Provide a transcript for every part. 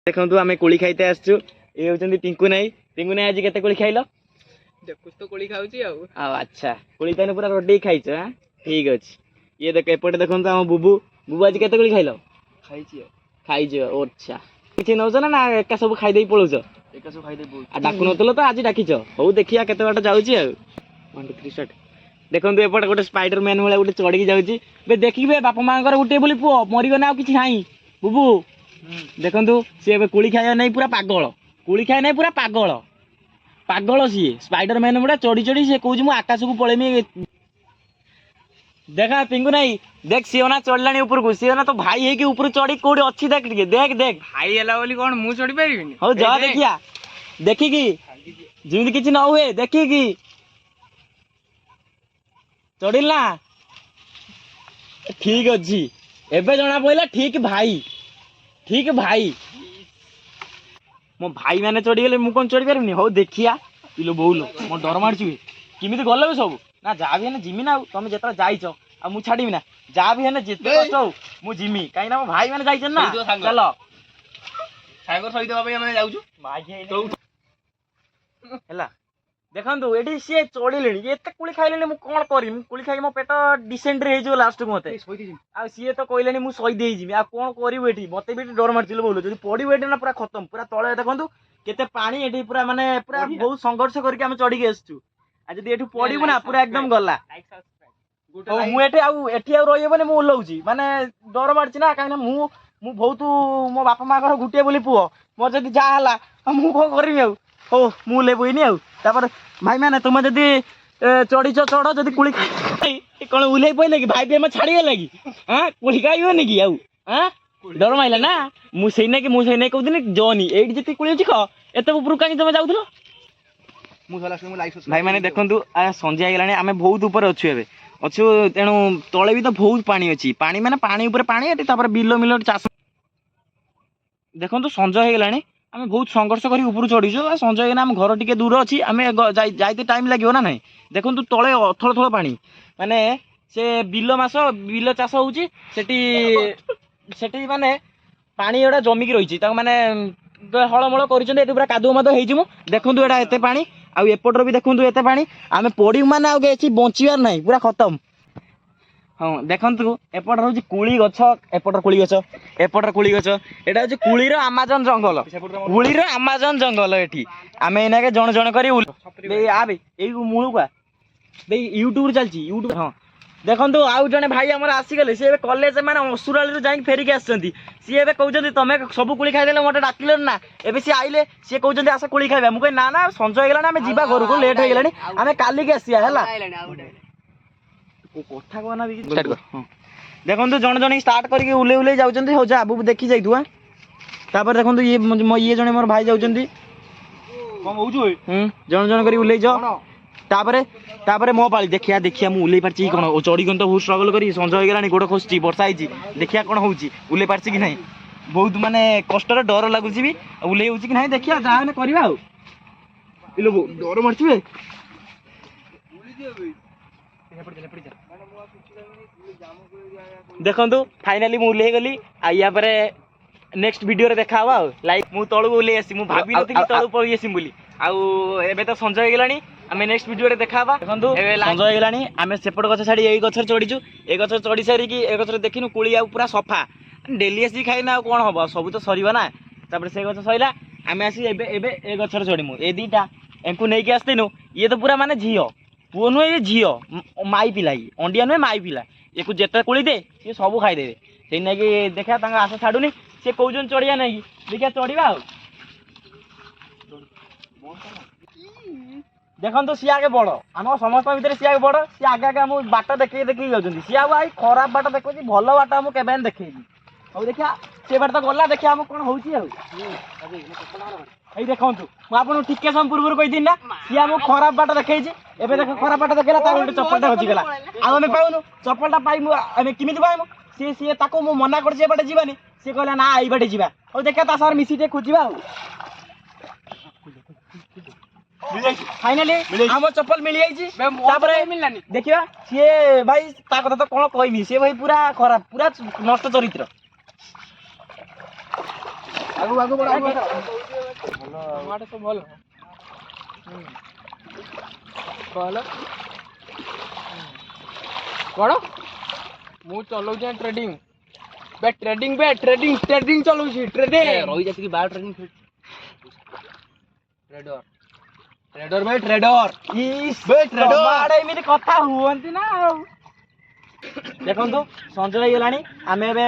देखंतु आमे कोली खाइते आछछु ए होचंदी टिंकू नाई आज केते कोली खाइलो देखुस तो कोली खाउची आ अच्छा कोली तने पूरा रोटी खाइछ हां ठीक अछि ये देख एपटे देखंतु हम बुबू आज केते कोली खाइलो खाइछ अच्छा किछि नौछ ना एका सब खाइ देई पळौछ एका सब खाइ देई पळौछ आ डाकु नतलो तो आज डाकिछ हो देखिया केते बाट जाउची आ 1 2 3 स्टार्ट देखंतु एपटे गोटे स्पाइडरमैन वाला गोटे चढ़ी जाउची बे देखिबे बापा मांकर गोटे बोली पुओ मरि गना आ किछि नाही बुबू देखंतु सी कोली खाया नहीं पूरा पागल कोली खाया नहीं पूरा पागल पागल सी स्पाइडरमैन गुड़ा चढ़ी चढ़ी सी कौच मु आकाश को पळेमी देखा पिंगु नहीं देख सीना चढ़लानी ऊपर को सीना तो भाई है कि ऊपर चढ़ी कोडी अच्छी देख देख देख भाई हला बोली कोन मु चढ़ी परिबिनी हो जा देखिया देखी की जिंदगी किछि न हुए देखी की चढ़िला ठीक अछि एबे जणा पइला ठीक भाई मो भाई मैंने चढ़ी गले मु कौन चढ़ी पारनी हो देखिया इलो बोलो मो डर मारछि किमिति गले सब ना जा भी है जिमी ना तुम जेतरा जाइछ आ मु छाडीमी ना जा भी है जेते कष्ट हो मु जिमी काई ना मो भाई मैंने जाइछन ना चलो सागर सहित बाबा हम जाउछु भाई हैला देखंतु एठी से चढ़िलेनी एते कुली खाइलेनी मु कोन करी मु कुली खाइ मो पेट डिसेंट्री हे जो लास्ट को मते आ सीए तो कहलेनी मु सही देई जिमी आ कोन करिव एठी मते भी डर मारथिल बोलो जदी पड़ी एठी ना पूरा खत्म पूरा तळे देखंतु केते पानी एठी पूरा माने पूरा बहुत संघर्ष करके हम चढ़ी के आछछु आ जदी एठु पड़िबो ना पूरा एकदम गला ओ मु एठी आ रहिबोनी मु उलौची माने डर मारछि ना काई ना मु बहुत मो बापा मां घर गुटिए बोली पुओ मोर जदी जा हला मु को करमी आ हो मु लेबोइनी आ तापर भाई मैंने तुम जदि चढ़ीच चढ़ जदि कुली कौन उल्ले पड़े कि भाई भी हमें छाड़ी गला कि हाँ कुली खाइबनी कि आउ हाँ डर माइला ना मुझे कहते जनी एट जी कुली अच्छी कह एत ऊपर कहीं तुम जाऊल भाई मैंने देखु संजे होगा आम बहुत ऊपर अच्छु ए अच्छु तेणु तले भी तो बहुत पानी अच्छी पानी मैंने पानी ऊपर पानी बिल मिल चाष देखो संज होगा आम बहुत संघर्ष कर ऊपर चढ़ीचु संजय होगा आम घर टे दूर अच्छी आम जाते टाइम लगे ना ना देखो तले अथल थल पानी माने से बिल चाष होटी माने पानी एटा जमिकी रही माने हलमल कर पूरा कादुआ मद हो देखूँ एटा एत पानी आउटर भी देखूँ एत पानी आम पड़ू माने आगे बचार ना पूरा खत्म हाँ देखु एपट हूँ कुली गछ एपटर कुली गछ एपटर कुली गछ एटा हूँ कुलीर आमाजन जंगल कुलीर आमाजन जंगल एठी आम एना के जन जन कर मूल का यूट्यूब चलती यूट्यूब हाँ देखो आउ जड़े भाई आम आसीगले सी कलेज मैंने असुराली जाकि फेरिक आसुँच सी कहते तुम सब कुली खाईदे मत डाकिल ना एवं सी आइले सी कहते आस कुली खाइबा मुझे ना ना संजय होगा आम जा घर को लेट हो गलानी आम कालिक आसिया कथा कहना भी देखो जन जन स्टार्ट करके उले उले जाऊँ हो जा आबू देखी जाइतु तापर देखो ये जने मोर भाई जाऊँ जन जन कर उले जाओ तापर मो पाली देखिया देखिया मु उले पारछि कोन चढ़ी गन तो बहुत स्ट्रगल करी संजय हो गलानी गोड़ खसछि वर्षा आइछि देखिया कोन होउछि उले पारछि कि नहीं बहुत माने कष्ट रे डर लागुछि भी उले होउछि कि नहीं देखिया जाने करबा आ इलो डर मारछि बे देखो फाइनाली मुझे गली या पर नेक्स्ट वीडियो रे देखा हुआ लाइक मु तळु ओले आसी मु भाबी नथिली तळु पळी आसी बोली आउ एबे तो संजय गेलानी आमे नेक्स्ट वीडियो रे देखा हुआ देखंतु संजय गेलानी आमे सेपट गछ छाडी एई गछ चढ़ीचु ए गछ चढ़ी सारी कि ए गछ देखिनु कुली आ पूरा सफा डेली आसी खाइना आ कोन हबो सब तो सरीबा ना तापर से गछ सइला आमे आसी एबे एबे ए गछ रे चढ़ीमु ए दीटा एंकु नै के आस्तेनु ये तो पूरा माने झियो पुओ नुहे ये झील माई पिला अंडिया नुहे माई पिला ये जिते कोली दे सी सब खाईदे से नहीं देखा आशा छाड़ूनी सी कौन चढ़िया ना कि देखिए चढ़ा देखो सी आगे बड़ आम समस्त भितर सी आगे बड़ सी आगे आगे आम बाट देखे देखिए जाऊँ सी आई खराब बाट देखो भल बाट आम के देखे अब देखिया सी बाट तो गला देखिए आम कौन हो देखु मुझे टिके समय पूर्व कही ना सी आम खराब बाट देखी एबे देख खराब बाट देखला तार गोटे चप्पलटा हजिगला आम पाऊनु चप्पलटा पाइमु आम केमी पाइमु सी सी ताको मु मना कर बाटे जीवानी सी कहला ना आई बाटे जीवा और देखा ता सार मिसी टे खोजिबा फाइनली आम चप्पल मिल जाइए मिललानी देखिया सी भाई ता कथा तो कौन कहमी सी भाई पूरा खराब पूरा नष्ट चरित्र ଆଗକୁ ଆଗକୁ ବଢ ଆଗକୁ ଟମାଟୋ ତ ଭଲ ଭଲ କଣ ମୁଁ ଚଲଉଛି ଟ୍ରେଡିଂ ଟ୍ରେଡିଂ ଚଲଉଛି ଟ୍ରେଡିଂ ରହି ଯାଉଛି ବାର ଟ୍ରେନିଂ ट्रेडर भाई ट्रेडर ଏମିତି କଥା ହୁଅନ୍ତି ନା ଆଉ ଦେଖନ୍ତୁ ସଞ୍ଜ ହେଇଗଲାଣି ଆମେ ଏବେ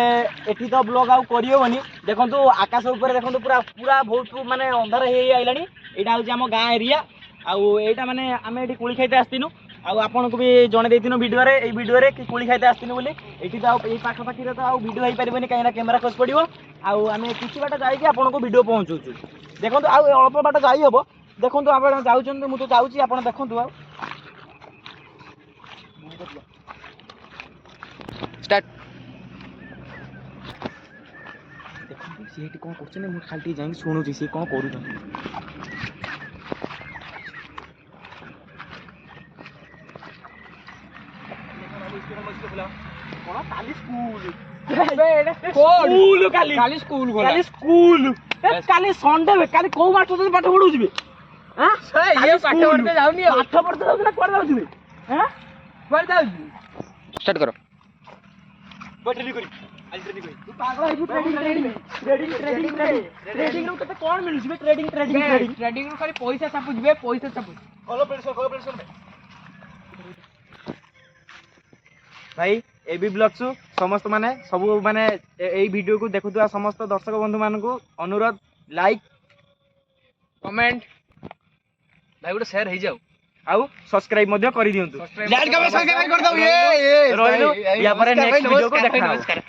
ଏଠି ତ ବ୍ଲଗ ଆଉ କରିହେବନି ଦେଖନ୍ତୁ ଆକାଶ ଉପରେ ଦେଖନ୍ତୁ ପୁରା ପୁରା ବହୁତ ମାନେ ଅନ୍ଧାର ହେଇ ଆଇଲାଣି ଏଇଟା ହଉଛି ଆମ ଗାଁ ଏରିଆ ଆଉ ଏଇଟା ମାନେ ଆମେ ଏଠି କୋଳି ଖାଇତେ ଆସିଥିଲୁ ଆଉ ଆପଣଙ୍କୁ ବି ଜଣେଇ ଦେଇଥିଲୁ ଭିଡ଼ିଓରେ ଏଇ ଭିଡ଼ିଓରେ କି କୋଳି ଖାଇତେ ଆସିଥିଲୁ ବୋଲି ଏଠି ତ ଆଉ ଏଇ ପାଖାପାଖିରେ ତ ଆଉ ଭିଡ଼ିଓ ହେଇପାରିବନି କାହିଁକିନା କ୍ୟାମେରା ଖସି ପଡ଼ିବ ଆଉ ଆମେ କିଛି ବାଟ ଯାଇକି ଆପଣଙ୍କୁ ଭିଡ଼ିଓ ପହଞ୍ଚଉଛୁ ଦେଖନ୍ତୁ ଆଉ ଅଳ୍ପ ବାଟ ଯାଇ ହବ ଦେଖନ୍ତୁ ଆପଣ ଯାଉଛନ୍ତି ମୁଁ ତ ଯାଉଛି ଆପଣ ଦେଖନ୍ତୁ ଆଉ ଷ୍ଟାର୍ଟ ଦେଖନ୍ତୁ ସିଏ ଏଠି କ'ଣ କରୁଛନ୍ତି ମୁଁ ଖାଲି ଟିକେ ଯାଇକି ଶୁଣୁଛି ସିଏ କ'ଣ କରୁଛନ୍ତି କ'ଣ କାଲି ସ୍କୁଲ କାଲି ସଣ୍ଡେ କାଲି କୋଉ ମାଷ୍ଟର ତତେ ପାଠ ପଢଉଥିବେ ଯାଉନି ପାଠ ପଢତେ ଯାଉଛୁ ନା କୁଆଡେ ଯାଉଥିବେ କୁଆଡେ ଯାଉଛି ଷ୍ଟାର୍ଟ କର ଟ୍ରେଡିଂ କରି ଆଜି ଟ୍ରେଡିଂ କରି ତୁ ପାଗଳ ହେଇଛୁ ଟ୍ରେଡିଂ ରୁ କେତେ କ'ଣ ମିଳୁଛି ବେ ଟ୍ରେଡିଂ ଟ୍ରେଡିଂ ରୁ ଖାଲି ପଇସା ଛାପୁଛି ବେ ପଇସା ଛାପୁଛି ଭାଇ এবি ବ୍ଲଗ୍ସ ସମସ୍ତ ମାନେ ସବୁ ମାନେ ଏଇ ଭିଡ଼ିଓକୁ ଦେଖୁଥିବା ସମସ୍ତ ଦର୍ଶକ ବନ୍ଧୁ ମାନଙ୍କୁ ଅନୁରୋଧ ଲାଇକ୍ କମେଣ୍ଟ ଭାଇ ଗୋଟେ ସେୟାର ହେଇଯାଉ ଆଉ ସବସ୍କ୍ରାଇବ ମଧ୍ୟ କରିଦିଅନ୍ତୁ ସବସ୍କ୍ରାଇବ କରିଦବ ରହିଲୁ ୟା ପରେ ନେକ୍ସଟ ଭିଡ଼ିଓକୁ ଦେଖା